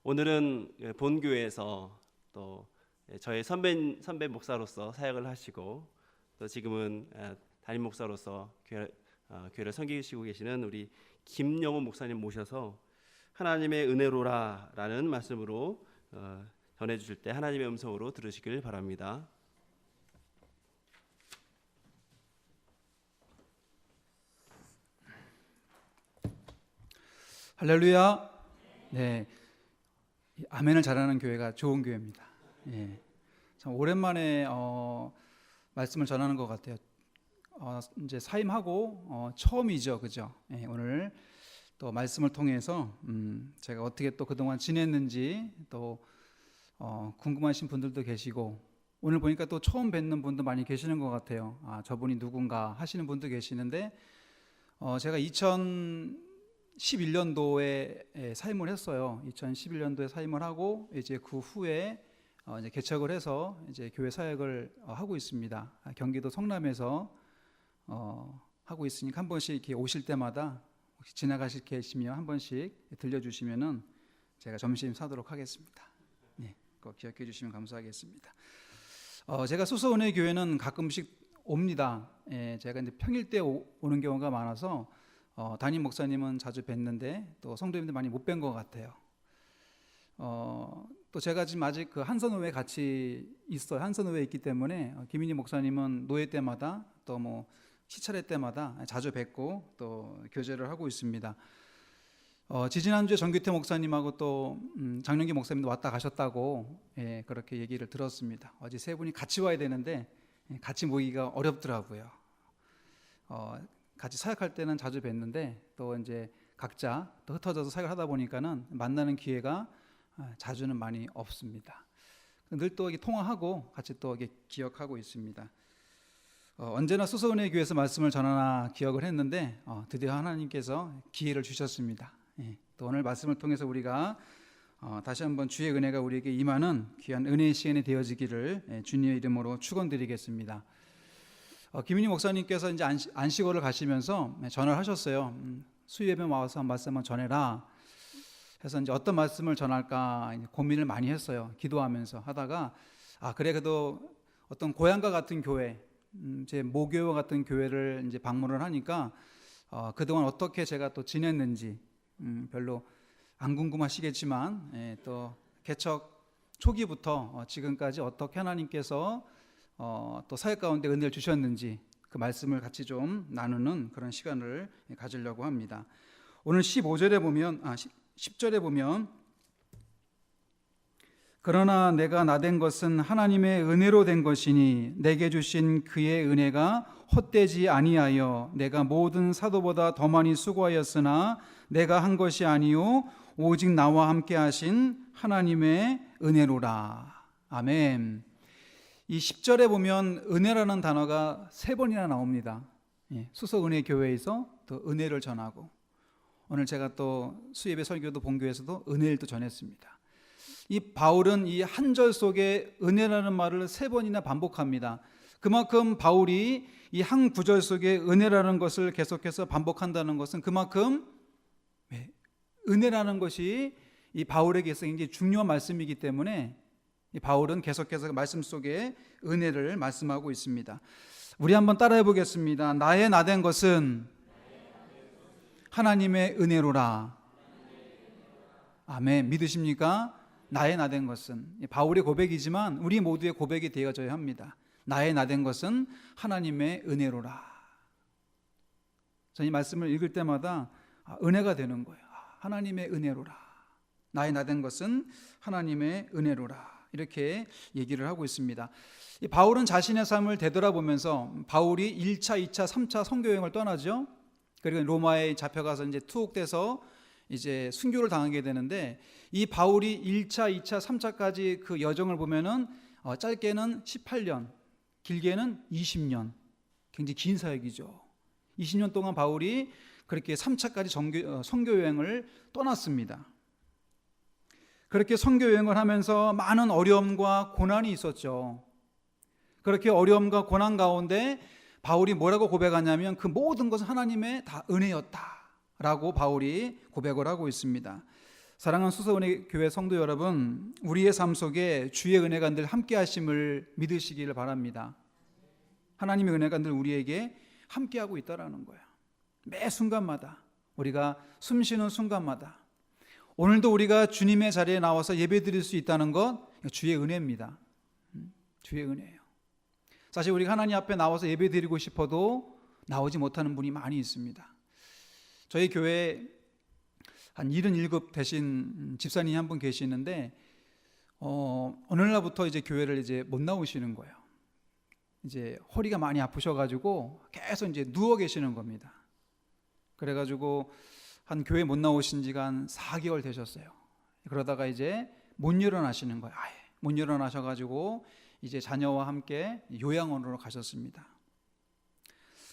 오늘은 본교회에서 또 저의 선배 목사로서 사역을 하시고 또 지금은 담임 목사로서 교회를 섬기시고 계시는 우리 김영호 목사님 모셔서 하나님의 은혜로라라는 말씀으로 전해주실 때 하나님의 음성으로 들으시길 바랍니다. 할렐루야. 네, 아멘을 잘하는 교회가 좋은 교회입니다. 예, 참 오랜만에 말씀을 전하는 것 같아요. 이제 사임하고 처음이죠, 그죠? 예, 오늘 또 말씀을 통해서 제가 어떻게 또 그동안 지냈는지 또 궁금하신 분들도 계시고, 오늘 보니까 또 처음 뵙는 분도 많이 계시는 것 같아요. 저분이 누군가 하시는 분도 계시는데, 제가 2011년도에 사임을 했어요. 2011년도에 사임을 하고 이제 그 후에 이제 개척을 해서 이제 교회 사역을 하고 있습니다. 경기도 성남에서 하고 있으니까 한 번씩 이렇게 오실 때마다 혹시 지나가실 계시면 한 번씩 들려주시면은 제가 점심 사도록 하겠습니다. 네, 꼭 기억해 주시면 감사하겠습니다. 제가 수서은혜 교회는 가끔씩 옵니다. 예, 제가 이제 평일 때 오는 경우가 많아서 담임 목사님은 자주 뵀는데 또 성도님들 많이 못 뵌 것 같아요. 또 제가 지금 아직 그 한선호에 같이 있어요. 한선호에 있기 때문에 김인희 목사님은 노예 때마다 또 뭐 시차례 때마다 자주 뵙고 또 교제를 하고 있습니다. 지지난주에 정규태 목사님하고 또 장영기 목사님도 왔다 가셨다고 그렇게 얘기를 들었습니다. 어제 세 분이 같이 와야 되는데 같이 모이기가 어렵더라고요. 같이 사역할 때는 자주 뵀는데 또 이제 각자 또 흩어져서 사역을 하다 보니까는 만나는 기회가 자주는 많이 없습니다. 늘 또 통화하고 같이 또 기억하고 있습니다. 언제나 수서은혜 교회에서 말씀을 전하나 기억을 했는데 드디어 하나님께서 기회를 주셨습니다. 또 오늘 말씀을 통해서 우리가 다시 한번 주의 은혜가 우리에게 임하는 귀한 은혜의 시간이 되어지기를 주님의 이름으로 축원드리겠습니다. 김인희 목사님께서 이제 안식월을 가시면서 전화를 하셨어요. 수요예배 와서 한 말씀만 전해라 해서 이제 어떤 말씀을 전할까 고민을 많이 했어요. 기도하면서 하다가 그래, 그래도 어떤 고향과 같은 교회, 제 모교와 같은 교회를 이제 방문을 하니까 그동안 어떻게 제가 또 지냈는지 별로 안 궁금하시겠지만 또 개척 초기부터 지금까지 어떻게 하나님께서 또 사역 가운데 은혜를 주셨는지 그 말씀을 같이 좀 나누는 그런 시간을 가지려고 합니다. 오늘 10절에 보면 그러나 내가 나된 것은 하나님의 은혜로 된 것이니 내게 주신 그의 은혜가 헛되지 아니하여 내가 모든 사도보다 더 많이 수고하였으나 내가 한 것이 아니요 오직 나와 함께 하신 하나님의 은혜로라. 아멘. 이 10절에 보면 은혜라는 단어가 3번이나 나옵니다. 수서은혜 교회에서 또 은혜를 전하고, 오늘 제가 또 수예배 설교도 본교에서도 은혜를 또 전했습니다. 이 바울은 이 한 절 속에 은혜라는 말을 3번이나 반복합니다. 그만큼 바울이 이 한 구절 속에 은혜라는 것을 계속해서 반복한다는 것은 그만큼 은혜라는 것이 이 바울에게 있어서 굉장히 중요한 말씀이기 때문에 이 바울은 계속해서 말씀 속에 은혜를 말씀하고 있습니다. 우리 한번 따라해 보겠습니다. 나의 나된 것은 하나님의 은혜로라. 아멘. 믿으십니까? 나의 나된 것은, 바울의 고백이지만 우리 모두의 고백이 되어져야 합니다. 나의 나된 것은 하나님의 은혜로라. 저는 이 말씀을 읽을 때마다 은혜가 되는 거예요. 하나님의 은혜로라. 나의 나된 것은 하나님의 은혜로라. 이렇게 얘기를 하고 있습니다. 바울은 자신의 삶을 되돌아보면서 바울이 1차, 2차, 3차 선교여행을 떠나죠. 그리고 로마에 잡혀가서 이제 투옥돼서 이제 순교를 당하게 되는데, 이 바울이 1차, 2차, 3차까지 그 여정을 보면은 짧게는 18년, 길게는 20년, 굉장히 긴 사역이죠. 20년 동안 바울이 그렇게 3차까지 선교 여행을 떠났습니다. 그렇게 선교 여행을 하면서 많은 어려움과 고난이 있었죠. 그렇게 어려움과 고난 가운데 바울이 뭐라고 고백하냐면 그 모든 것은 하나님의 다 은혜였다라고 바울이 고백을 하고 있습니다. 사랑하는 수서은혜 교회 성도 여러분, 우리의 삶 속에 주의 은혜가 늘 함께 하심을 믿으시기를 바랍니다. 하나님의 은혜가 늘 우리에게 함께하고 있다라는 거예요. 매 순간마다, 우리가 숨쉬는 순간마다, 오늘도 우리가 주님의 자리에 나와서 예배드릴 수 있다는 것, 주의 은혜입니다. 주의 은혜예요. 사실 우리가 하나님 앞에 나와서 예배드리고 싶어도 나오지 못하는 분이 많이 있습니다. 저희 교회에 한 77 되신 집사님이 한 분 계시는데 어느 날부터 이제 교회를 이제 못 나오시는 거예요. 이제 허리가 많이 아프셔가지고 계속 이제 누워 계시는 겁니다. 그래가지고 한 교회 못 나오신 지가 한 4개월 되셨어요. 그러다가 이제 못 일어나시는 거예요. 아예 못 일어나셔가지고 이제 자녀와 함께 요양원으로 가셨습니다.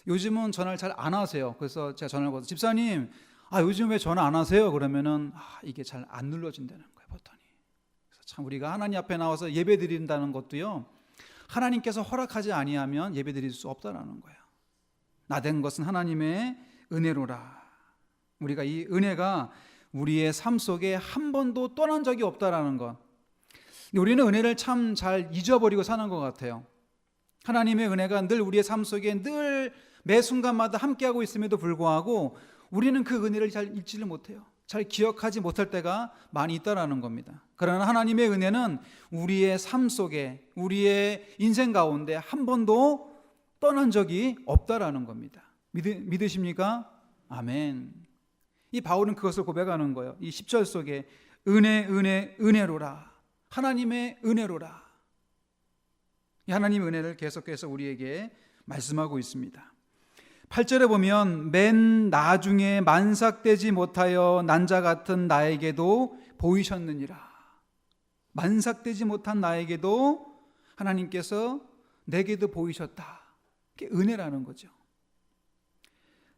요즘은 전화를 잘 안 하세요. 그래서 제가 전화를 걸어서 집사님, 요즘 왜 전화 안 하세요? 그러면은 이게 잘 안 눌러진다는 거예요, 버튼이. 그래서 참 우리가 하나님 앞에 나와서 예배 드린다는 것도요, 하나님께서 허락하지 아니하면 예배 드릴 수 없다라는 거예요. 나된 것은 하나님의 은혜로라. 우리가 이 은혜가 우리의 삶 속에 한 번도 떠난 적이 없다라는 것. 우리는 은혜를 참 잘 잊어버리고 사는 것 같아요. 하나님의 은혜가 늘 우리의 삶 속에 늘 매 순간마다 함께하고 있음에도 불구하고 우리는 그 은혜를 잘 잊지를 못해요. 잘 기억하지 못할 때가 많이 있다라는 겁니다. 그러나 하나님의 은혜는 우리의 삶 속에, 우리의 인생 가운데 한 번도 떠난 적이 없다라는 겁니다. 믿으십니까? 아멘. 이 바울은 그것을 고백하는 거예요. 이 10절 속에 은혜로라. 하나님의 은혜로라. 이 하나님의 은혜를 계속해서 우리에게 말씀하고 있습니다. 8절에 보면 맨 나중에 만삭되지 못하여 난 자 같은 나에게도 보이셨느니라. 만삭되지 못한 나에게도 하나님께서 내게도 보이셨다. 그게 은혜라는 거죠.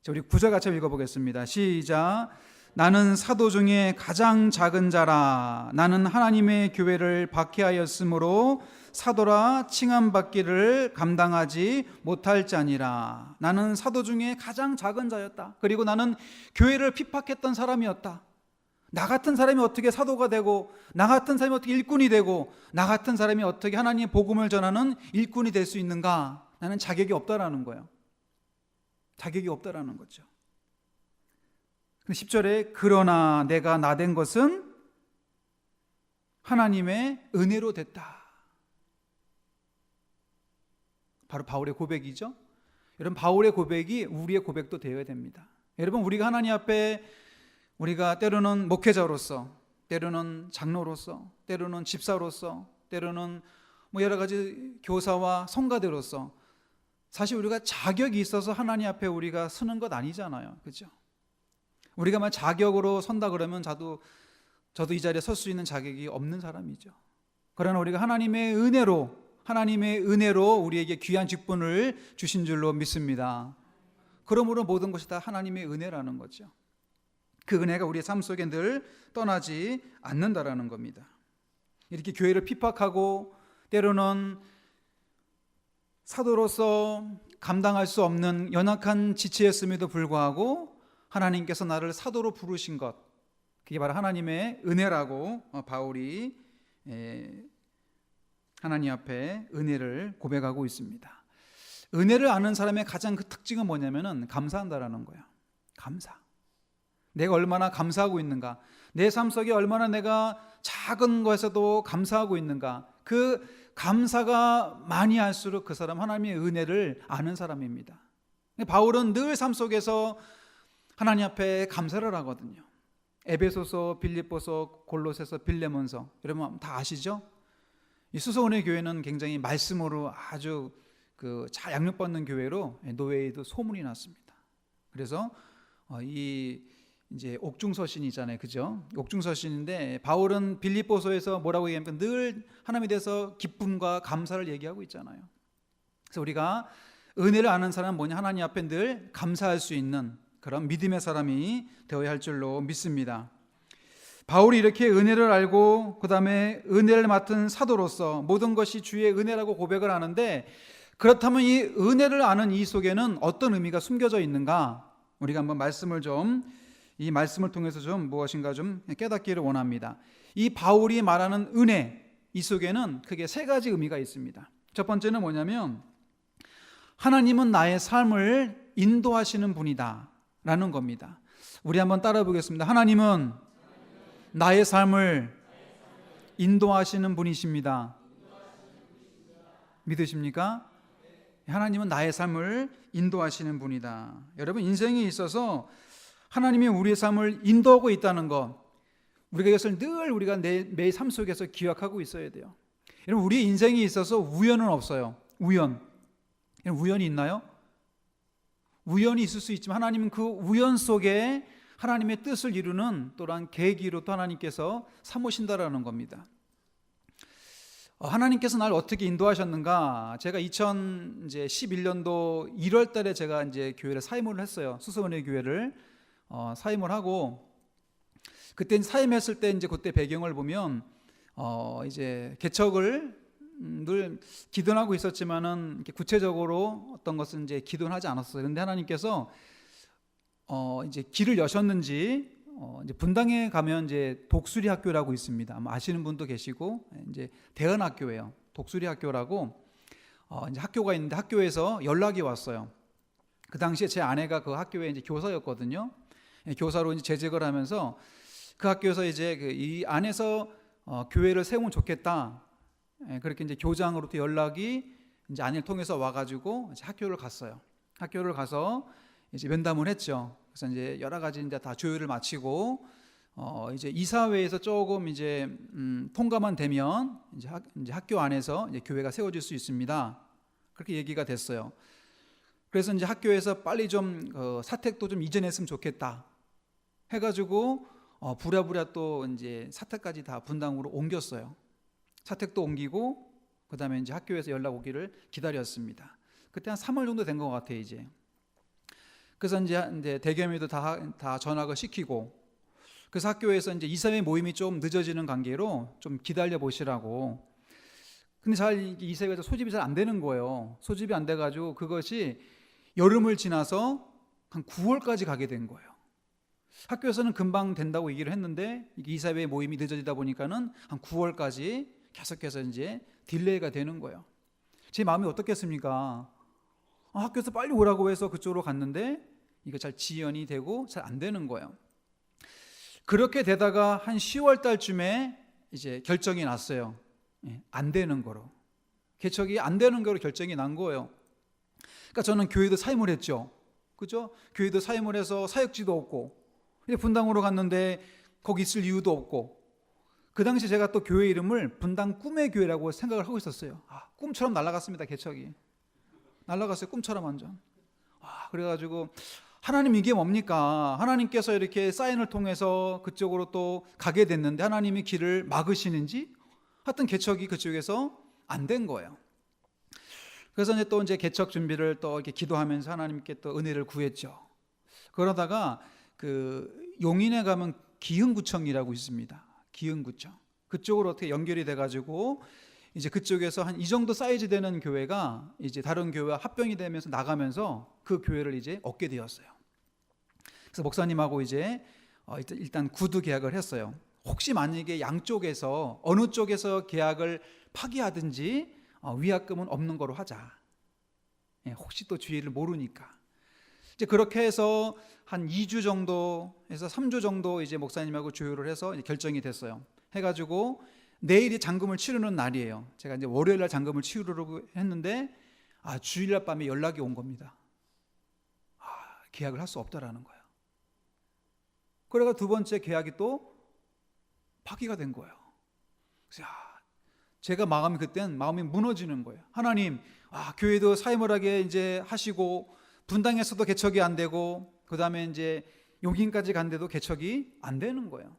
자, 우리 9절 같이 읽어보겠습니다. 시작. 나는 사도 중에 가장 작은 자라. 나는 하나님의 교회를 박해하였으므로 사도라 칭함받기를 감당하지 못할 자니라. 나는 사도 중에 가장 작은 자였다. 그리고 나는 교회를 핍박했던 사람이었다. 나 같은 사람이 어떻게 사도가 되고, 나 같은 사람이 어떻게 일꾼이 되고, 나 같은 사람이 어떻게 하나님의 복음을 전하는 일꾼이 될 수 있는가? 나는 자격이 없다라는 거예요. 자격이 없다라는 거죠. 10절에 그러나 내가 나된 것은 하나님의 은혜로 됐다. 바로 바울의 고백이죠. 여러분, 바울의 고백이 우리의 고백도 되어야 됩니다. 여러분, 우리가 하나님 앞에 우리가 때로는 목회자로서, 때로는 장로로서, 때로는 집사로서, 때로는 여러 가지 교사와 성가대로서 사실 우리가 자격이 있어서 하나님 앞에 우리가 서는 것 아니잖아요. 그렇죠? 우리가 자격으로 선다 그러면 저도 이 자리에 설 수 있는 자격이 없는 사람이죠. 그러나 우리가 하나님의 은혜로 우리에게 귀한 직분을 주신 줄로 믿습니다. 그러므로 모든 것이 다 하나님의 은혜라는 거죠. 그 은혜가 우리의 삶 속에 늘 떠나지 않는다라는 겁니다. 이렇게 교회를 핍박하고 때로는 사도로서 감당할 수 없는 연약한 지체였음에도 불구하고 하나님께서 나를 사도로 부르신 것, 그게 바로 하나님의 은혜라고 바울이 하나님 앞에 은혜를 고백하고 있습니다. 은혜를 아는 사람의 가장 그 특징은 뭐냐면은 감사한다라는 거예요. 감사. 내가 얼마나 감사하고 있는가, 내 삶 속에 얼마나 내가 작은 것에서도 감사하고 있는가, 그 감사가 많이 할수록 그 사람 하나님의 은혜를 아는 사람입니다. 바울은 늘 삶 속에서 하나님 앞에 감사를 하거든요. 에베소서, 빌립보서, 골로새서, 빌레몬서, 여러분 다 아시죠? 이 수서은혜 교회는 굉장히 말씀으로 아주 잘 양육받는 교회로 노웨이도 소문이 났습니다. 그래서 이제 옥중서신이잖아요, 그죠? 옥중서신인데 바울은 빌립보서에서 뭐라고 얘기하면 늘 하나님에 대해서 기쁨과 감사를 얘기하고 있잖아요. 그래서 우리가 은혜를 아는 사람은 뭐냐? 하나님 앞에 늘 감사할 수 있는 그런 믿음의 사람이 되어야 할 줄로 믿습니다. 바울이 이렇게 은혜를 알고 그 다음에 은혜를 맡은 사도로서 모든 것이 주의 은혜라고 고백을 하는데, 그렇다면 이 은혜를 아는 이 속에는 어떤 의미가 숨겨져 있는가? 우리가 한번 말씀을 좀 이 말씀을 통해서 좀 무엇인가 좀 깨닫기를 원합니다. 이 바울이 말하는 은혜, 이 속에는 크게 세 가지 의미가 있습니다. 첫 번째는 뭐냐면 하나님은 나의 삶을 인도하시는 분이다 라는 겁니다. 우리 한번 따라 보겠습니다. 하나님은 나의 삶을 인도하시는 분이십니다. 믿으십니까? 하나님은 나의 삶을 인도하시는 분이다. 여러분, 인생에 있어서 하나님이 우리의 삶을 인도하고 있다는 것, 우리가 이것을 늘 우리가 매일 삶 속에서 기억하고 있어야 돼요. 여러분, 우리의 인생에 있어서 우연은 없어요. 우연이 있나요? 우연이 있을 수 있지만 하나님은 그 우연 속에 하나님의 뜻을 이루는 또한 계기로 또 하나님께서 삼으신다라는 겁니다. 하나님께서 날 어떻게 인도하셨는가? 제가 2011년도 1월 달에 제가 이제 교회를 사임을 했어요. 수서은혜 교회를 사임을 하고, 그때 사임했을 때 이제 그때 배경을 보면 이제 개척을 늘 기도하고 있었지만은 이렇게 구체적으로 어떤 것은 이제 기도하지 않았어요. 그런데 하나님께서 이제 길을 여셨는지 이제 분당에 가면 이제 독수리 학교라고 있습니다. 아마 아시는 분도 계시고, 이제 대언학교예요. 독수리 학교라고 이제 학교가 있는데 학교에서 연락이 왔어요. 그 당시에 제 아내가 그 학교에 이제 교사였거든요. 교사로 이제 재직을 하면서 그 학교에서 이제 이 안에서 교회를 세우면 좋겠다. 그렇게 이제 교장으로부터 연락이 이제 아내를 통해서 와가지고 이제 학교를 갔어요. 학교를 가서 이제 면담을 했죠. 그래서 이제 여러 가지 이제 다 조율을 마치고 이제 이사회에서 조금 이제 통과만 되면 이제 학교 안에서 이제 교회가 세워질 수 있습니다. 그렇게 얘기가 됐어요. 그래서 이제 학교에서 빨리 좀 사택도 좀 이전했으면 좋겠다 해가지고 부랴부랴 또 이제 사택까지 다 분당으로 옮겼어요. 사택도 옮기고 그다음에 이제 학교에서 연락 오기를 기다렸습니다. 그때 한 3월 정도 된 것 같아요, 이제. 그래서 이제 대개미도 다 전학을 시키고, 그래서 학교에서 이제 이사회 모임이 좀 늦어지는 관계로 좀 기다려 보시라고. 근데 잘 이사회가 소집이 잘 안 되는 거예요. 소집이 안 돼가지고 그것이 여름을 지나서 한 9월까지 가게 된 거예요. 학교에서는 금방 된다고 얘기를 했는데 이사회 모임이 늦어지다 보니까는 한 9월까지 계속해서 이제 딜레이가 되는 거예요. 제 마음이 어떻겠습니까? 학교에서 빨리 오라고 해서 그쪽으로 갔는데 이거 잘 지연이 되고 잘 안 되는 거예요. 그렇게 되다가 한 10월 달쯤에 이제 결정이 났어요. 안 되는 거로. 개척이 안 되는 거로 결정이 난 거예요. 그러니까 저는 교회도 사임을 했죠. 그죠? 교회도 사임을 해서 사역지도 없고, 분당으로 갔는데 거기 있을 이유도 없고, 그 당시 제가 또 교회 이름을 분당 꿈의 교회라고 생각을 하고 있었어요. 꿈처럼 날아갔습니다. 개척이 날아갔어요. 꿈처럼 완전. 그래가지고 하나님 이게 뭡니까? 하나님께서 이렇게 사인을 통해서 그쪽으로 또 가게 됐는데 하나님이 길을 막으시는지, 하여튼 개척이 그쪽에서 안 된 거예요. 그래서 이제 또 이제 개척 준비를 또 이렇게 기도하면서 하나님께 또 은혜를 구했죠. 그러다가 그 용인에 가면 기흥구청이라고 있습니다. 기흥구청. 그쪽으로 어떻게 연결이 돼가지고 이제 그쪽에서 한 이 정도 사이즈 되는 교회가 이제 다른 교회와 합병이 되면서 나가면서 그 교회를 이제 얻게 되었어요. 그래서 목사님하고 이제 일단 구두 계약을 했어요. 혹시 만약에 양쪽에서 어느 쪽에서 계약을 파기하든지 위약금은 없는 거로 하자. 혹시 또 주의를 모르니까. 이제 그렇게 해서 한 2주 정도에서 3주 정도 이제 목사님하고 조율을 해서 이제 결정이 됐어요. 해가지고 내일이 잔금을 치르는 날이에요. 제가 이제 월요일 날 잔금을 치르려고 했는데 주일날 밤에 연락이 온 겁니다. 계약을 할 수 없다라는 거예요. 그래가 두 번째 계약이 또 파기가 된 거예요. 그래서 제가 그땐 마음이 무너지는 거예요. 하나님, 교회도 사임을하게 이제 하시고 분당에서도 개척이 안 되고 그다음에 이제 용인까지 간데도 개척이 안 되는 거예요.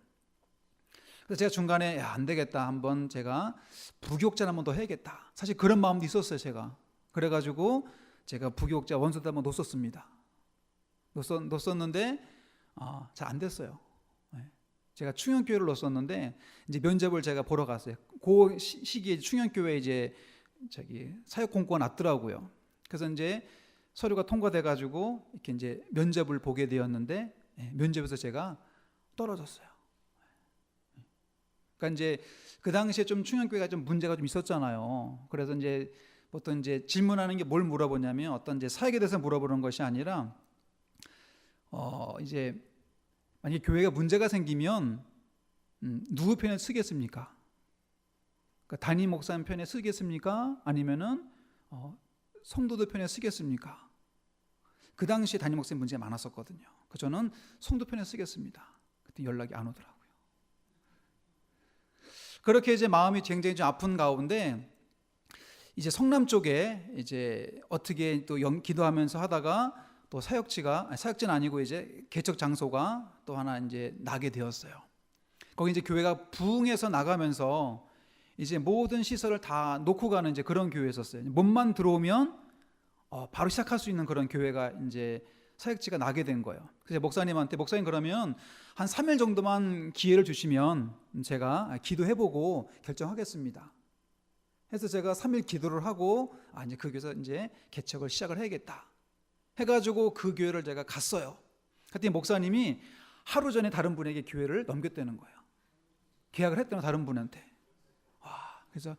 그래서 제가 중간에 안 되겠다, 한번 제가 부교육자를 한번 더 해야겠다. 사실 그런 마음도 있었어요, 제가. 그래가지고 제가 부교육자 원서도 한번 놓았습니다. 놓았는데 잘 안 됐어요. 제가 충현교회를 넣었는데 이제 면접을 제가 보러 갔어요. 그 시기에 충현교회 이제 사역 공고가 났더라고요. 그래서 이제 서류가 통과돼가지고 이렇게 이제 면접을 보게 되었는데 면접에서 제가 떨어졌어요. 그러니까 이제 그 당시에 좀 충현교회가 좀 문제가 좀 있었잖아요. 그래서 이제 보통 이제 질문하는 게 뭘 물어보냐면 어떤 이제 사역에 대해서 물어보는 것이 아니라 이제 만약에 교회가 문제가 생기면 누구 편에 서겠습니까? 그러니까 담임 목사님 편에 서겠습니까? 아니면은 성도들 편에 서겠습니까? 그 당시에 담임 목사님 문제가 많았었거든요. 그래서 저는 성도 편에 서겠습니다. 그때 연락이 안 오더라고요. 그렇게 이제 마음이 굉장히 좀 아픈 가운데 이제 성남 쪽에 이제 어떻게 또 기도하면서 하다가 또 사역지는 아니고 이제 개척 장소가 또 하나 이제 나게 되었어요. 거기 이제 교회가 부흥해서 나가면서 이제 모든 시설을 다 놓고 가는 이제 그런 교회였었어요. 몸만 들어오면 바로 시작할 수 있는 그런 교회가 이제 사역지가 나게 된 거예요. 그래서 목사님한테 목사님 그러면 한 3일 정도만 기회를 주시면 제가 기도해보고 결정하겠습니다. 해서 제가 3일 기도를 하고 이제 그 교회에서 이제 개척을 시작을 해야겠다 해가지고 그 교회를 제가 갔어요. 그때 목사님이 하루 전에 다른 분에게 교회를 넘겼다는 거예요. 계약을 했다는 다른 분한테. 그래서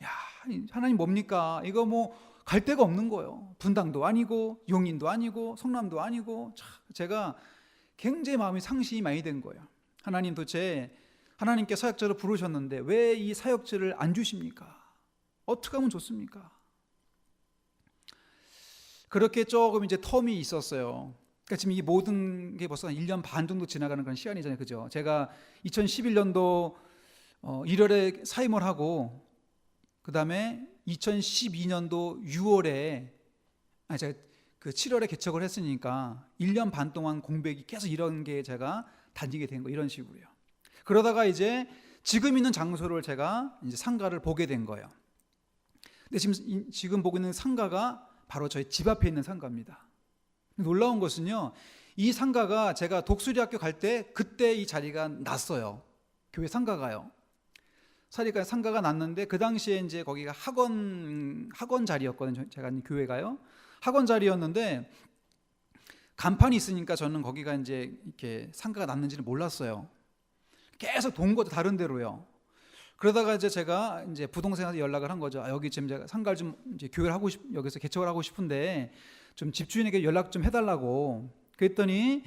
야 하나님 뭡니까? 이거 뭐 갈 데가 없는 거예요. 분당도 아니고 용인도 아니고 성남도 아니고 제가 굉장히 마음이 상심이 많이 된 거예요. 하나님 도대체 하나님께 사역자를 부르셨는데 왜 이 사역자를 안 주십니까? 어떻게 하면 좋습니까? 그렇게 조금 이제 텀이 있었어요. 그러니까 지금 이 모든 게 벌써 1년 반 정도 지나가는 그런 시간이잖아요. 그죠? 제가 2011년도 1월에 사임을 하고 그 다음에 2012년도 6월에 제가 그 7월에 개척을 했으니까 1년 반 동안 공백이 계속 이런 게 제가 다니게 된 거 이런 식으로요. 그러다가 이제 지금 있는 장소를 제가 이제 상가를 보게 된 거예요. 근데 지금 보고 있는 상가가 바로 저희 집 앞에 있는 상가입니다. 놀라운 것은요, 이 상가가 제가 독수리학교 갈 때 그때 이 자리가 났어요. 교회 상가가요. 상가가 났는데 그 당시에 이제 거기가 학원 자리였거든요. 제가 있는 교회가요. 학원 자리였는데 간판이 있으니까 저는 거기가 이제 이렇게 상가가 났는지는 몰랐어요. 계속 돈 것도 다른 데로요. 그러다가 이제 제가 이제 부동산에서 연락을 한 거죠. 여기 지금 제가 상가를 좀 이제 교회를 여기서 개척을 하고 싶은데 좀 집주인에게 연락 좀 해달라고. 그랬더니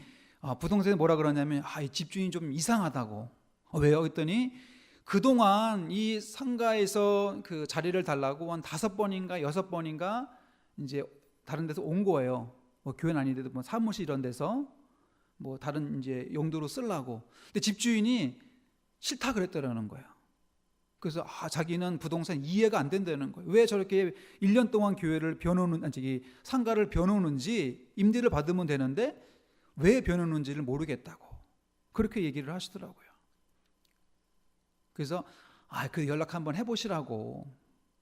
부동산에 뭐라 그러냐면 이 집주인이 좀 이상하다고. 왜요? 그랬더니 그동안 이 상가에서 그 자리를 달라고 한 5번인가 6번인가 이제 다른 데서 온 거예요. 뭐 교회는 아닌데도 뭐 사무실 이런 데서 뭐 다른 이제 용도로 쓰려고. 근데 집주인이 싫다 그랬더라는 거예요. 그래서 자기는 부동산 이해가 안 된다는 거예요. 왜 저렇게 1년 동안 교회를 상가를 벼놓는지 임대를 받으면 되는데 왜 벼놓는지를 모르겠다고 그렇게 얘기를 하시더라고요. 그래서 그 연락 한번 해보시라고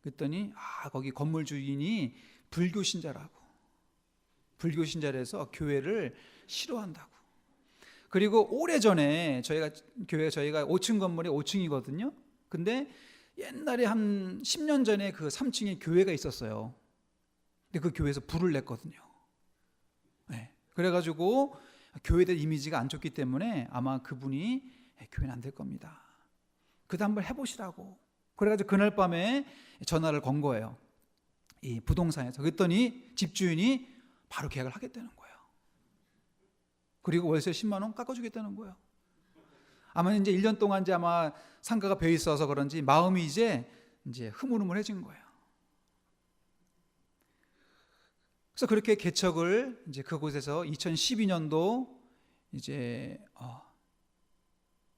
그랬더니 거기 건물 주인이 불교 신자라서 교회를 싫어한다고. 그리고 오래전에 저희가 5층 건물에 5층이거든요. 근데 옛날에 한 10년 전에 그 3층에 교회가 있었어요. 근데 그 교회에서 불을 냈거든요. 네. 그래가지고 교회에 대한 이미지가 안 좋기 때문에 아마 그분이 교회는 안 될 겁니다. 그래도 한번 해보시라고. 그래가지고 그날 밤에 전화를 건 거예요. 이 부동산에서. 그랬더니 집주인이 바로 계약을 하겠다는 거예요. 그리고 월세 10만 원 깎아주겠다는 거예요. 아마 이제 1년 동안 이제 아마 상가가 배 있어서 그런지 마음이 이제 흐물흐물해진 거예요. 그래서 그렇게 개척을 이제 그곳에서 2012년도 이제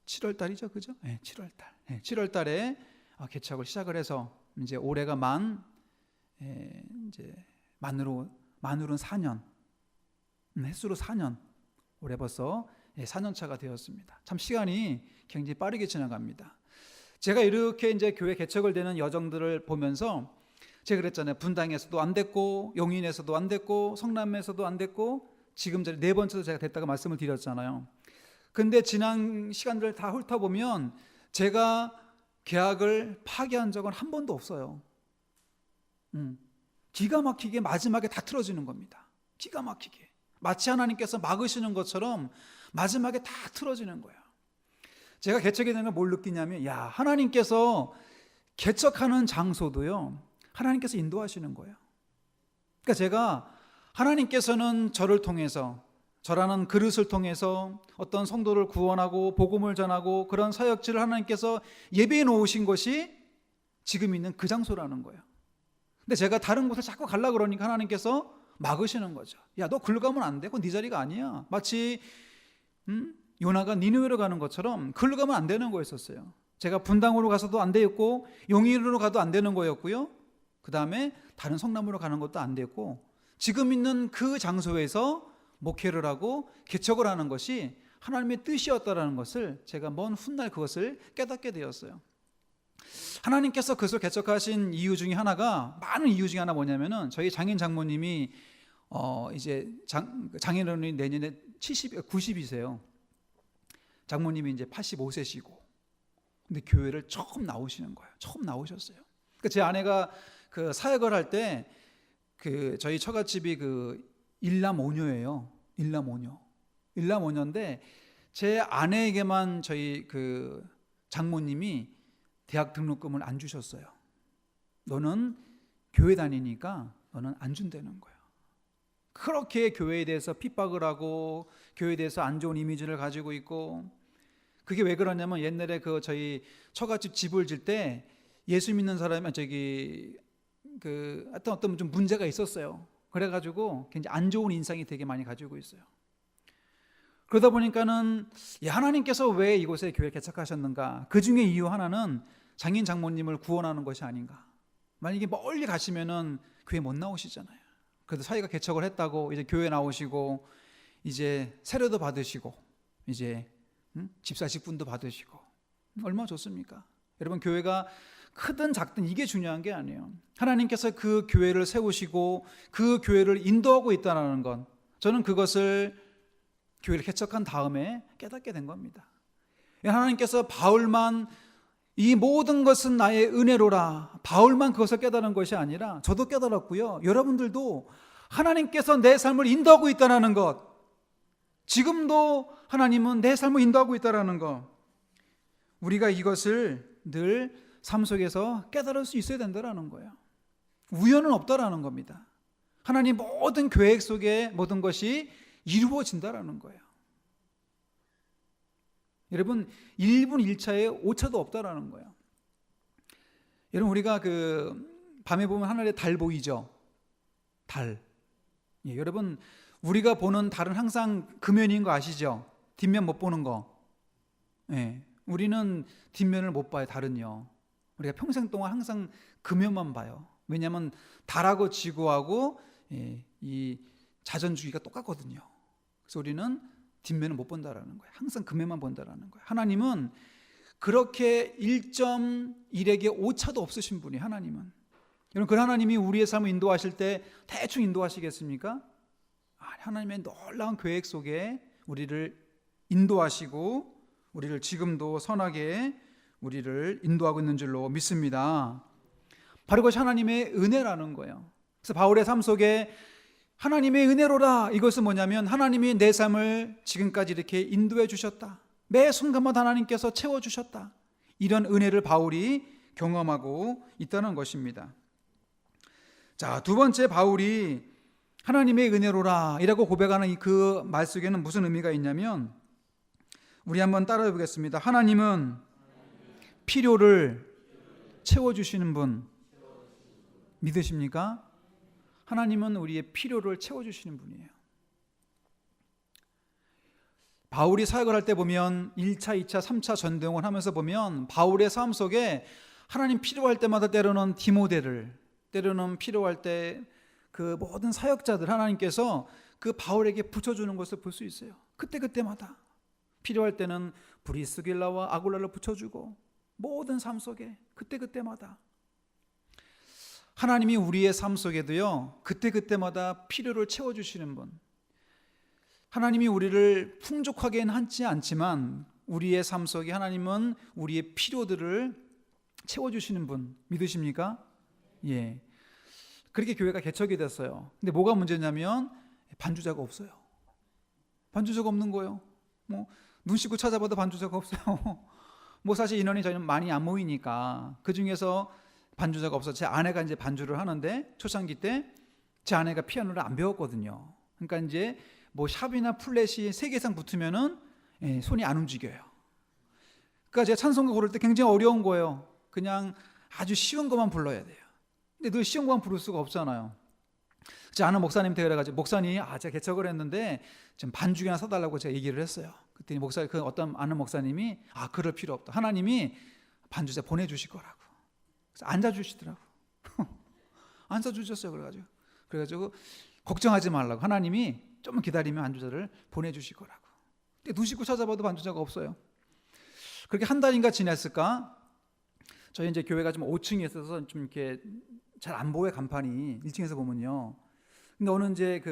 7월 달이죠, 그죠? 네, 7월 달. 7월 달에 개척을 시작을 해서 이제 올해가 이제 만으로는 4년, 횟수로 4년. 올해 벌써 4년 차가 되었습니다. 참 시간이 굉장히 빠르게 지나갑니다. 제가 이렇게 이제 교회 개척을 되는 여정들을 보면서 제가 그랬잖아요. 분당에서도 안 됐고, 용인에서도 안 됐고, 성남에서도 안 됐고, 지금 네 번째도 제가 됐다고 말씀을 드렸잖아요. 근데 지난 시간들을 다 훑어보면 제가 계약을 파기한 적은 한 번도 없어요. 기가 막히게 마지막에 다 틀어지는 겁니다. 기가 막히게. 마치 하나님께서 막으시는 것처럼 마지막에 다 틀어지는 거예요. 제가 개척에 대한 걸 뭘 느끼냐면, 하나님께서 개척하는 장소도요, 하나님께서 인도하시는 거예요. 그러니까 제가 하나님께서는 저를 통해서, 저라는 그릇을 통해서 어떤 성도를 구원하고 복음을 전하고 그런 사역지를 하나님께서 예비해 놓으신 것이 지금 있는 그 장소라는 거예요. 근데 제가 다른 곳을 자꾸 가려고 그러니까 하나님께서 막으시는 거죠. 야, 너 글로 가면 안 돼. 그건 네 자리가 아니야. 마치 요나가 니느웨로 가는 것처럼 글로 가면 안 되는 거였었어요. 제가 분당으로 가서도 안 되었고 용인으로 가도 안 되는 거였고요. 그 다음에 다른 성남으로 가는 것도 안 됐고, 지금 있는 그 장소에서 목회를 하고 개척을 하는 것이 하나님의 뜻이었다라는 것을 제가 먼 훗날 그것을 깨닫게 되었어요. 하나님께서 그것을 개척하신 이유 중에 하나가, 많은 이유 중에 하나 뭐냐면은, 저희 장인 장모님이 이제 장인어른이 내년에 90이세요. 장모님이 이제 85세시고, 근데 교회를 처음 나오시는 거예요. 처음 나오셨어요. 그러니까 제 아내가 그 사역을 할 때, 그 저희 처갓집이 그 일남오녀예요. 일남오녀인데 제 아내에게만 저희 그 장모님이 대학 등록금을 안 주셨어요. 너는 교회 다니니까 너는 안 준다는 거예요. 그렇게 교회에 대해서 핍박을 하고 교회에 대해서 안 좋은 이미지를 가지고 있고, 그게 왜 그러냐면, 옛날에 그 저희 처갓집 집을 질 때 예수 믿는 사람이 어떤 좀 문제가 있었어요. 그래가지고 굉장히 안 좋은 인상이 되게 많이 가지고 있어요. 그러다 보니까는 하나님께서 왜 이곳에 교회를 개척하셨는가? 그 중에 이유 하나는 장인 장모님을 구원하는 것이 아닌가? 만약에 멀리 가시면은 교회 못 나오시잖아요. 그래도 사이가 개척을 했다고 이제 교회 나오시고 이제 세례도 받으시고 이제 집사직분도 받으시고 얼마나 좋습니까? 여러분, 교회가 크든 작든 이게 중요한 게 아니에요. 하나님께서 그 교회를 세우시고 그 교회를 인도하고 있다는 건, 저는 그것을 교회를 개척한 다음에 깨닫게 된 겁니다. 하나님께서 바울만 이 모든 것은 나의 은혜로라, 바울만 그것을 깨달은 것이 아니라 저도 깨달았고요, 여러분들도 하나님께서 내 삶을 인도하고 있다는 것, 지금도 하나님은 내 삶을 인도하고 있다는 것, 우리가 이것을 늘 삶 속에서 깨달을 수 있어야 된다는 거예요. 우연은 없다라는 겁니다. 하나님 모든 계획 속에 모든 것이 이루어진다라는 거예요. 여러분, 1분 1차에 오차도 없다라는 거예요. 여러분, 우리가 그 밤에 보면 하늘에 달 보이죠? 달. 여러분, 우리가 보는 달은 항상 금면인 거 아시죠? 뒷면 못 보는 거. 우리는 뒷면을 못 봐요, 달은요. 우리가 평생 동안 항상 금면만 봐요. 왜냐하면 달하고 지구하고 이 자전주기가 똑같거든요. 그래서 우리는 뒷면을 못 본다라는 거예요. 항상 금면만 본다라는 거예요. 하나님은 그렇게 1.1에게 오차도 없으신 분이 하나님은. 여러분, 그 하나님이 우리의 삶을 인도하실 때 대충 인도하시겠습니까? 하나님의 놀라운 계획 속에 우리를 인도하시고 우리를 지금도 선하게 우리를 인도하고 있는 줄로 믿습니다. 바로 그것이 하나님의 은혜라는 거예요. 그래서 바울의 삶 속에 하나님의 은혜로라, 이것은 뭐냐면 하나님이 내 삶을 지금까지 이렇게 인도해 주셨다, 매 순간마다 하나님께서 채워주셨다, 이런 은혜를 바울이 경험하고 있다는 것입니다. 자, 두 번째, 바울이 하나님의 은혜로라 이라고 고백하는 그 말 속에는 무슨 의미가 있냐면, 우리 한번 따라해 보겠습니다. 하나님은 필요를 채워주시는 분, 믿으십니까? 하나님은 우리의 필요를 채워주시는 분이에요. 바울이 사역을 할 때 보면 1차, 2차, 3차 전도행을 하면서 보면 바울의 삶 속에 하나님 필요할 때마다 때로는 디모데를, 때로는 필요할 때 그 모든 사역자들 하나님께서 그 바울에게 붙여주는 것을 볼 수 있어요. 그때마다 필요할 때는 브리스길라와 아굴라를 붙여주고, 모든 삶 속에 그때마다 하나님이 우리의 삶 속에도요, 그때마다 필요를 채워주시는 분, 하나님이 우리를 풍족하게는 하지 않지만 우리의 삶 속에 하나님은 우리의 필요들을 채워주시는 분, 믿으십니까? 예. 그렇게 교회가 개척이 됐어요. 근데 뭐가 문제냐면 반주자가 없어요. 반주자가 없는 거예요. 뭐 눈 씻고 찾아봐도 반주자가 없어요. 뭐 사실 인원이 저희는 많이 안 모이니까 그 중에서 반주자가 없어. 제 아내가 이제 반주를 하는데 초창기 때 제 아내가 피아노를 안 배웠거든요. 그러니까 이제 뭐 샵이나 플랫이 3개 이상 붙으면은 손이 안 움직여요. 그러니까 제가 찬송가 고를 때 굉장히 어려운 거예요. 그냥 아주 쉬운 것만 불러야 돼요. 근데 늘 쉬운 것만 부를 수가 없잖아요. 제 아는 목사님한테 그래가지고 목사님, 제가 개척을 했는데 좀 반주기나 사달라고 제가 얘기를 했어요. 그랬더니 그 어떤 아는 목사님이 그럴 필요 없다. 하나님이 반주자 보내주실 거라고. 그래서 앉아주시더라고. 앉아주셨어요. 그래가지고 걱정하지 말라고. 하나님이 좀만 기다리면 반주자를 보내주실 거라고. 근데 눈 씻고 찾아봐도 반주자가 없어요. 그렇게 한 달인가 지냈을까? 저희 이제 교회가 좀 5층에 있어서 좀 이렇게 잘 안 보여 간판이 1층에서 보면요. 근데 어느 이제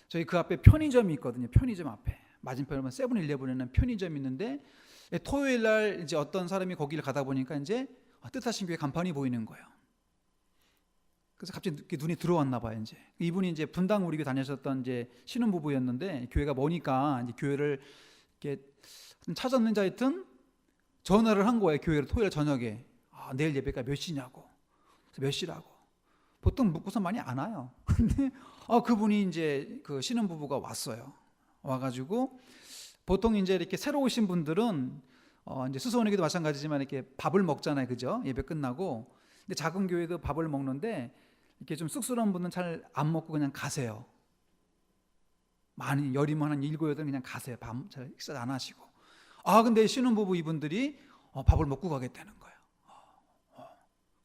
저희 그 앞에 편의점이 있거든요. 편의점 앞에 맞은편에 보면 세븐일레븐에는 편의점이 있는데 토요일 날 이제 어떤 사람이 거기를 가다 보니까 이제 뜻하신 교회 간판이 보이는 거예요. 그래서 갑자기 눈이 들어왔나 봐요. 이제 이분이 이제 분당 우리 교회 다니셨던 이제 신혼부부였는데 교회가 머니까 이제 교회를 이렇게 찾았는지 하여튼 전화를 한 거예요. 교회를 토요일 저녁에 내일 예배가 몇 시냐고. 그래서 몇 시라고. 보통 묻고서 많이 안 와요. 근데 그분이 이제 그 신혼부부가 왔어요. 와가지고 보통 이제 이렇게 새로 오신 분들은 이제 수소원에게도 마찬가지지만 이렇게 밥을 먹잖아요, 그죠? 예배 끝나고. 근데 작은 교회도 밥을 먹는데 이렇게 좀 쑥스러운 분은 잘 안 먹고 그냥 가세요. 많이 열이면 한 7, 8 그냥 가세요. 잘 식사 안 하시고. 근데 신혼부부 이분들이 밥을 먹고 가겠다는 거예요.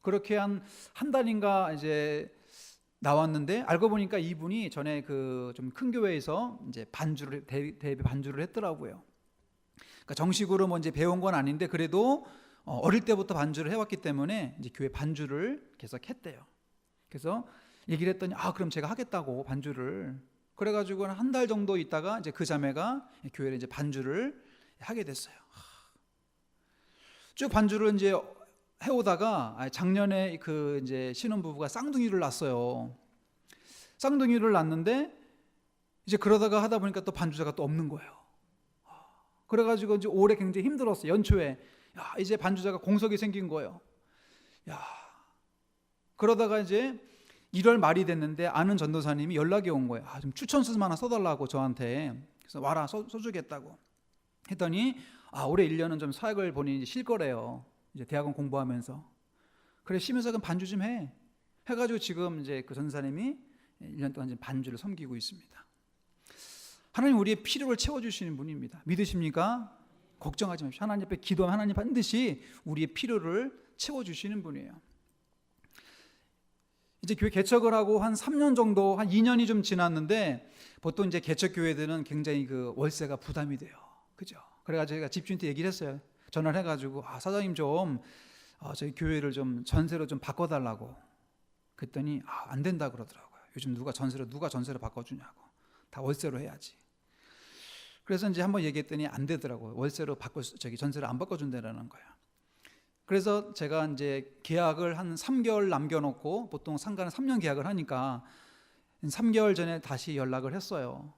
그렇게 한 달인가 이제 나왔는데 알고 보니까 이분이 전에 그 좀 큰 교회에서 이제 대비 반주를 했더라고요. 그러니까 정식으로 뭐 이제 배운 건 아닌데 그래도 어릴 때부터 반주를 해왔기 때문에 이제 교회 반주를 계속 했대요. 그래서 얘기를 했더니 그럼 제가 하겠다고 반주를. 그래가지고 한 달 정도 있다가 이제 그 자매가 교회에 이제 반주를 하게 됐어요. 쭉 반주를 이제 해오다가 작년에 그 이제 신혼부부가 쌍둥이를 낳았어요. 쌍둥이를 낳았는데 이제 그러다가 하다 보니까 또 반주자가 또 없는 거예요. 그래가지고 이제 올해 굉장히 힘들었어요. 연초에 이제 반주자가 공석이 생긴 거예요. 그러다가 이제 1월 말이 됐는데 아는 전도사님이 연락이 온 거예요. 좀 추천서 하나 써달라고 저한테. 그래서 와라 써주겠다고 했더니 올해 1년은 좀 사역을 본인이 쉴 거래요. 이제 대학원 공부하면서. 그래 쉬면서 그럼 반주 좀 해가지고 지금 이제 그 전사님이 1년 동안 이제 반주를 섬기고 있습니다. 하나님 우리의 필요를 채워주시는 분입니다. 믿으십니까? 걱정하지 마십시오. 하나님 앞에 기도하면 하나님 반드시 우리의 필요를 채워주시는 분이에요. 이제 교회 개척을 하고 한 3년 정도, 한 2년이 좀 지났는데 보통 이제 개척 교회들은 굉장히 그 월세가 부담이 돼요. 그죠? 그래가지고 제가 집주인한테 얘기를 했어요. 전화를 해가지고 사장님 좀 저희 교회를 좀 전세로 좀 바꿔달라고. 그랬더니 안 된다 그러더라고요. 요즘 누가 전세로 바꿔주냐고. 다 월세로 해야지. 그래서 이제 한번 얘기했더니 안 되더라고요. 월세로 전세를 안 바꿔준다는 거야. 그래서 제가 이제 계약을 한 3개월 남겨놓고 보통 상가는 3년 계약을 하니까 3개월 전에 다시 연락을 했어요.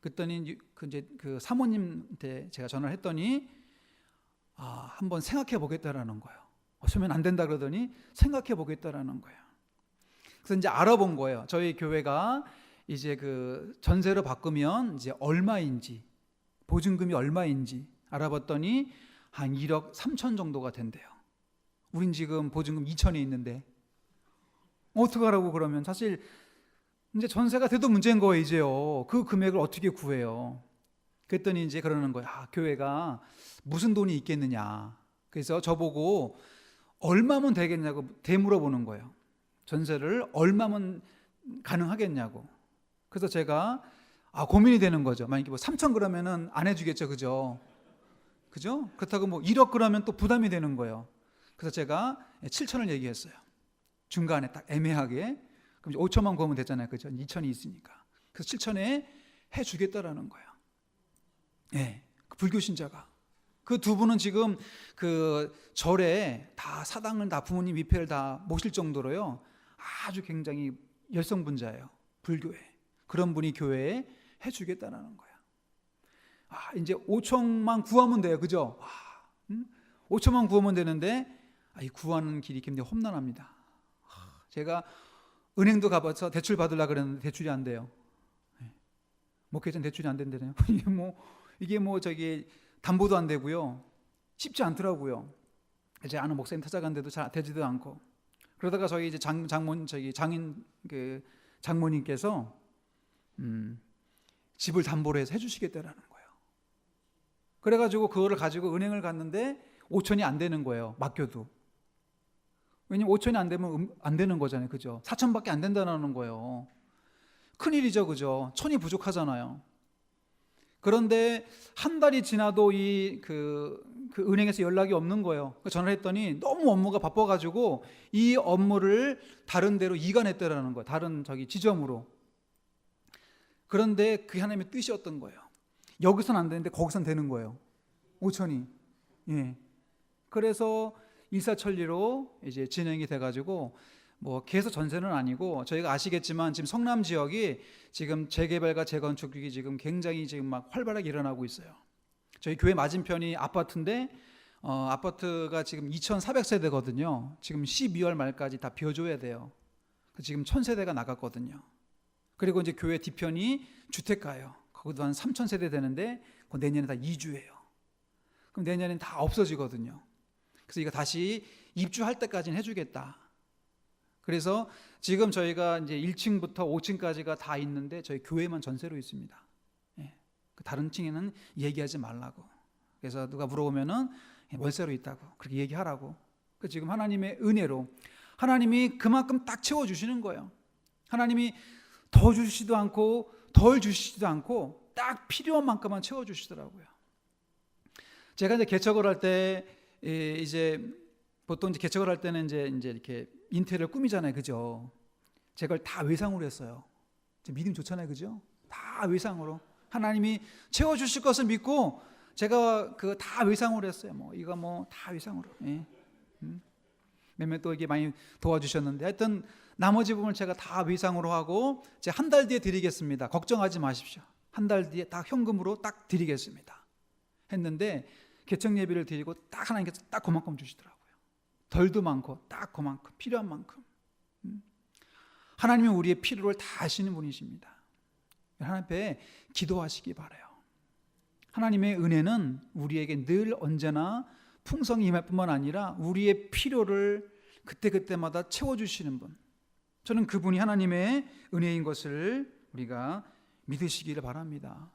그랬더니 그 사모님한테 제가 전화를 했더니 한번 생각해 보겠다라는 거예요. 어쩌면 안 된다 그러더니 생각해 보겠다라는 거예요. 그래서 이제 알아본 거예요. 저희 교회가 이제 그 전세로 바꾸면 이제 얼마인지 보증금이 얼마인지 알아봤더니 한 1억 3천 정도가 된대요. 우린 지금 보증금 2천이 있는데 어떡하라고. 그러면 사실 이제 전세가 돼도 문제인 거예요. 이제요. 그 금액을 어떻게 구해요? 그랬더니 이제 그러는 거예요. 교회가 무슨 돈이 있겠느냐. 그래서 저보고 얼마면 되겠냐고 되물어보는 거예요. 전세를 얼마면 가능하겠냐고. 그래서 제가 고민이 되는 거죠. 만약에 뭐 3천 그러면은 안 해주겠죠, 그죠? 그렇다고 뭐 1억 그러면 또 부담이 되는 거예요. 그래서 제가 7천을 얘기했어요. 중간에 딱 애매하게. 그럼 5천만 구하면 됐잖아요, 그죠? 2천이 있으니까. 그래서 7천에 해주겠다라는 거예요. 그 불교 신자가. 그 두 분은 지금 그 절에 다 사당을 다 부모님 위패를 다 모실 정도로요. 아주 굉장히 열성분자예요. 불교에. 그런 분이 교회에 해주겠다는 거야. 이제 5천만 구하면 돼요. 그죠? 5천만 구하면 되는데 이 구하는 길이 굉장히 험난합니다. 제가 은행도 가봐서 대출 받으려고 그랬는데 대출이 안 돼요. 목회자는 대출이 안 된다네요. 이게 뭐 저기 담보도 안 되고요. 쉽지 않더라고요. 제 아는 목사님 찾아갔는데도 잘 되지도 않고. 그러다가 저희 이제 장인 그 장모님께서 집을 담보로 해서 해주시겠다라는 거예요. 그래가지고 그거를 가지고 은행을 갔는데 5천이 안 되는 거예요. 맡겨도. 왜냐면 5천이 안 되면 안 되는 거잖아요. 그죠? 4천밖에 안 된다는 거예요. 큰일이죠. 그죠? 천이 부족하잖아요. 그런데 한 달이 지나도 그 은행에서 연락이 없는 거예요. 전화를 했더니 너무 업무가 바빠가지고 이 업무를 다른 데로 이관했다라는 거예요. 다른 지점으로. 그런데 그게 하나님의 뜻이었던 거예요. 여기서는 안 되는데 거기서는 되는 거예요. 5천이. 예. 그래서 일사천리로 이제 진행이 돼가지고 뭐 계속 전세는 아니고 저희가 아시겠지만 지금 성남 지역이 지금 재개발과 재건축이 지금 굉장히 지금 막 활발하게 일어나고 있어요. 저희 교회 맞은편이 아파트인데 아파트가 지금 2,400세대거든요. 지금 12월 말까지 다 비워줘야 돼요. 지금 1,000세대가 나갔거든요. 그리고 이제 교회 뒤편이 주택가예요. 거기도 한 3,000세대 되는데 내년에 다 이주해요. 그럼 내년엔 다 없어지거든요. 그래서 이거 다시 입주할 때까지는 해주겠다. 그래서 지금 저희가 이제 1층부터 5층까지가 다 있는데 저희 교회만 전세로 있습니다. 예. 다른 층에는 얘기하지 말라고. 그래서 누가 물어보면은 월세로 있다고 그렇게 얘기하라고. 지금 하나님의 은혜로 하나님이 그만큼 딱 채워주시는 거예요. 하나님이 더 주시지도 않고 덜 주시지도 않고 딱 필요한 만큼만 채워주시더라고요. 제가 이제 개척을 할 때 이제 보통 이제 개척을 할 때는 이제 이렇게 인테리어를 꾸미잖아요, 그죠? 제가 다 외상으로 했어요. 믿음 좋잖아요, 그죠? 다 외상으로 하나님이 채워주실 것을 믿고 제가 그거 다 외상으로 했어요. 이거 다 외상으로. 예. 몇몇 또 이게 많이 도와주셨는데 하여튼 나머지 부분을 제가 다 외상으로 하고 제가 한 달 뒤에 드리겠습니다. 걱정하지 마십시오. 한 달 뒤에 딱 현금으로 딱 드리겠습니다. 했는데 개척 예비를 드리고 딱 하나님께서 딱 그만큼 주시더라고요. 덜도 많고 딱 그만큼 필요한 만큼. 하나님은 우리의 필요를 다 아시는 분이십니다. 하나님 앞에 기도하시기 바라요. 하나님의 은혜는 우리에게 늘 언제나 풍성히 임할 뿐만 아니라 우리의 필요를 그때그때마다 채워주시는 분. 저는 그분이 하나님의 은혜인 것을 우리가 믿으시기를 바랍니다.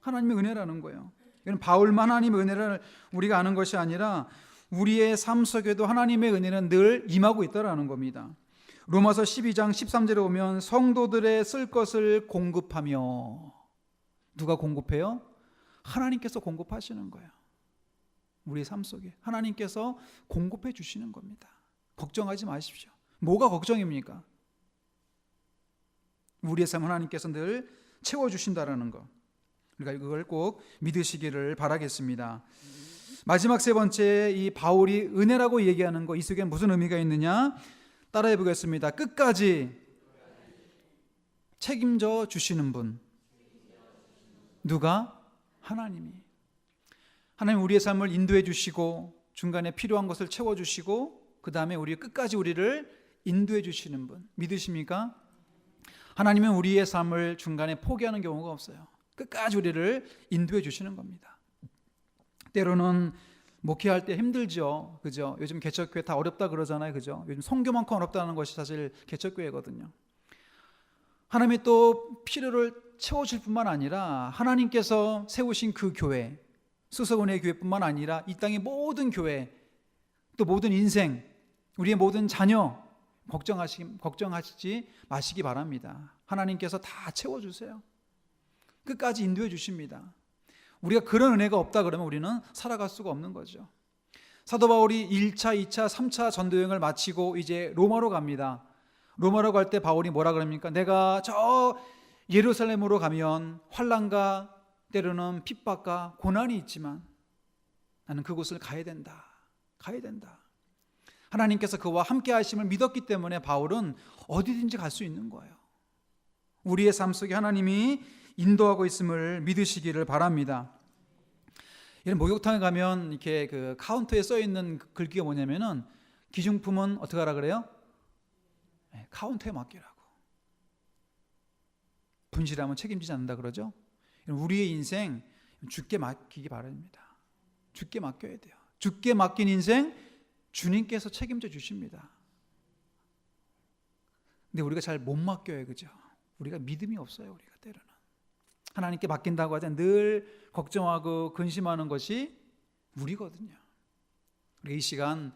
하나님의 은혜라는 거예요. 이건 바울만 하나님의 은혜를 우리가 아는 것이 아니라 우리의 삶 속에도 하나님의 은혜는 늘 임하고 있다는 겁니다. 로마서 12장 13절에 보면 성도들의 쓸 것을 공급하며, 누가 공급해요? 하나님께서 공급하시는 거예요. 우리의 삶 속에 하나님께서 공급해 주시는 겁니다. 걱정하지 마십시오. 뭐가 걱정입니까? 우리의 삶 하나님께서 늘 채워주신다라는 거, 우리가 그걸 꼭 믿으시기를 바라겠습니다. 마지막 세 번째, 이 바울이 은혜라고 얘기하는 거, 이 속에 무슨 의미가 있느냐? 따라해 보겠습니다. 끝까지 책임져 주시는 분. 누가? 하나님이. 하나님 우리의 삶을 인도해 주시고 중간에 필요한 것을 채워 주시고 그 다음에 우리 끝까지 우리를 인도해 주시는 분. 믿으십니까? 하나님은 우리의 삶을 중간에 포기하는 경우가 없어요. 끝까지 우리를 인도해 주시는 겁니다. 때로는 목회할 때 힘들죠. 그죠? 요즘 개척교회 다 어렵다 그러잖아요. 그죠? 요즘 선교만큼 어렵다는 것이 사실 개척교회거든요. 하나님이 또 필요를 채워줄 뿐만 아니라 하나님께서 세우신 그 교회, 수서은혜 교회뿐만 아니라 이 땅의 모든 교회, 또 모든 인생, 우리의 모든 자녀 걱정하시지 마시기 바랍니다. 하나님께서 다 채워주세요. 끝까지 인도해 주십니다. 우리가 그런 은혜가 없다 그러면 우리는 살아갈 수가 없는 거죠. 사도 바울이 1차, 2차, 3차 전도여행을 마치고 이제 로마로 갑니다. 로마로 갈 때 바울이 뭐라 그럽니까? 내가 저 예루살렘으로 가면 환난과 때로는 핍박과 고난이 있지만 나는 그곳을 가야 된다. 가야 된다. 하나님께서 그와 함께 하심을 믿었기 때문에 바울은 어디든지 갈 수 있는 거예요. 우리의 삶 속에 하나님이 인도하고 있음을 믿으시기를 바랍니다. 이런 목욕탕에 가면 이렇게 그 카운터에 써 있는 글귀가 뭐냐면은 기중품은 어떻게 하라 그래요? 네, 카운터에 맡기라고. 분실하면 책임지지 않는다 그러죠. 우리의 인생 주께 맡기기 바랍니다. 주께 맡겨야 돼요. 주께 맡긴 인생 주님께서 책임져 주십니다. 근데 우리가 잘 못 맡겨요, 그죠? 우리가 믿음이 없어요, 우리가 때로는. 하나님께 맡긴다고 하자 늘 걱정하고 근심하는 것이 우리거든요. 우리 이 시간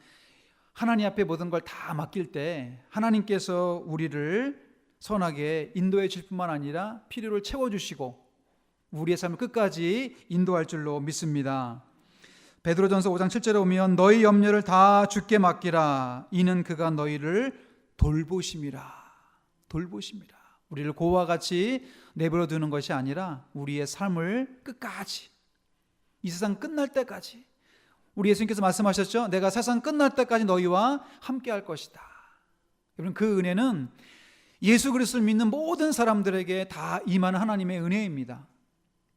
하나님 앞에 모든 걸 다 맡길 때 하나님께서 우리를 선하게 인도해 줄 뿐만 아니라 필요를 채워주시고 우리의 삶을 끝까지 인도할 줄로 믿습니다. 베드로전서 5장 7절에 보면 너희 염려를 다 주께 맡기라. 이는 그가 너희를 돌보심이라. 돌보심이라. 우리를 고와 같이 내버려 두는 것이 아니라 우리의 삶을 끝까지, 이 세상 끝날 때까지, 우리 예수님께서 말씀하셨죠. 내가 세상 끝날 때까지 너희와 함께 할 것이다. 여러분, 그 은혜는 예수 그리스도를 믿는 모든 사람들에게 다 임하는 하나님의 은혜입니다.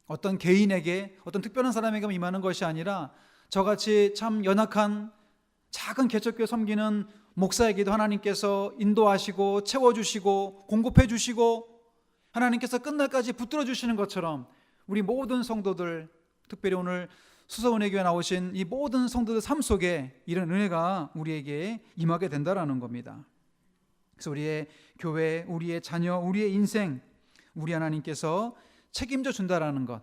어떤 개인에게, 어떤 특별한 사람에게만 임하는 것이 아니라 저같이 참 연약한 작은 개척교회 섬기는 목사에게도 하나님께서 인도하시고 채워주시고 공급해 주시고 하나님께서 끝날까지 붙들어 주시는 것처럼 우리 모든 성도들, 특별히 오늘 수서은혜교회 나오신 이 모든 성도들 삶 속에 이런 은혜가 우리에게 임하게 된다라는 겁니다. 그래서 우리의 교회, 우리의 자녀, 우리의 인생, 우리 하나님께서 책임져 준다라는 것,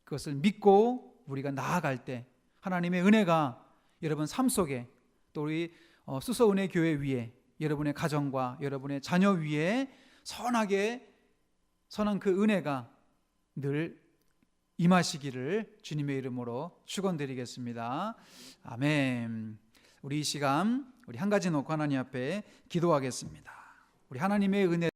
그것을 믿고 우리가 나아갈 때 하나님의 은혜가 여러분 삶 속에, 또 우리 수서은혜교회 위에, 여러분의 가정과 여러분의 자녀 위에 선한 그 은혜가 늘 임하시기를 주님의 이름으로 축원드리겠습니다. 아멘. 우리 이 시간 우리 한 가지 놓고 하나님 앞에 기도하겠습니다. 우리 하나님의 은혜